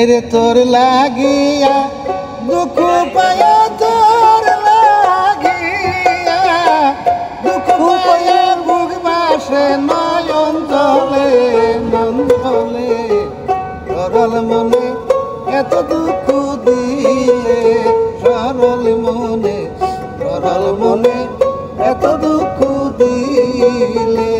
হাইরে তোর লাগিয়া দুঃখ পায়া তোর লাগিয়া দুঃখ পায়া বুক বাসে নয়ন জলে মন জলে সরল মনে এত দুঃখ দিলে সরল মনে এত দুঃখ দিলে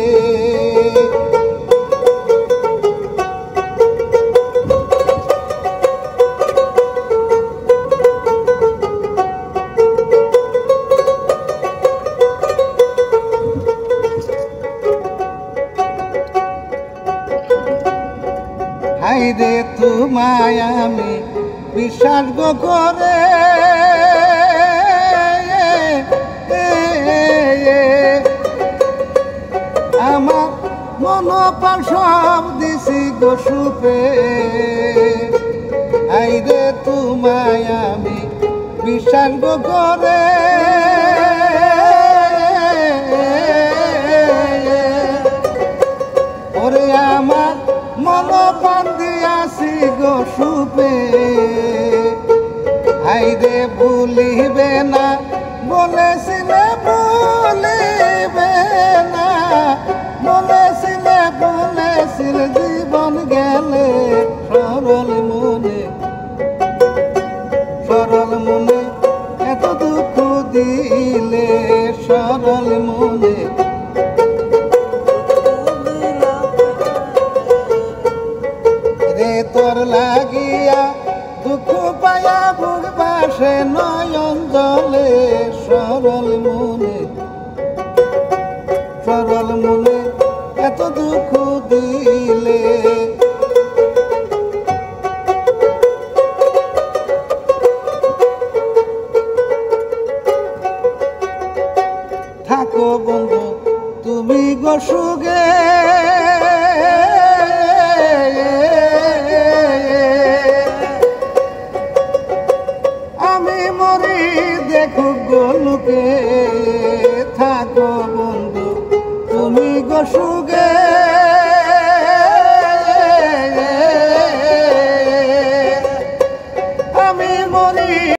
হাইরে তোমায় আমি বিশ্বাস করে আমার মন প্রাণ সব দিছি গো সুপে হাইরে তোমায় আমি বিশ্বাস করে ওরে আমার মন প্রাণ দিয়াছি গো সুপে হাইরে ভুলিবে না বলেছিলে ভুলিবে না বলেছিলে জীবন গেলে সরল মনে এত দুঃখ দিলে সরল মনে রে তোর লাগিয়া দুঃখ পায়া বুক বাসে নয়ন জলে সরল মনে এত দুঃখ দিলে থাকো বন্ধু তুমি গো সুগে আমি মরি দেখো গো লোকে থাকো বন্ধু তুমি গো সুগে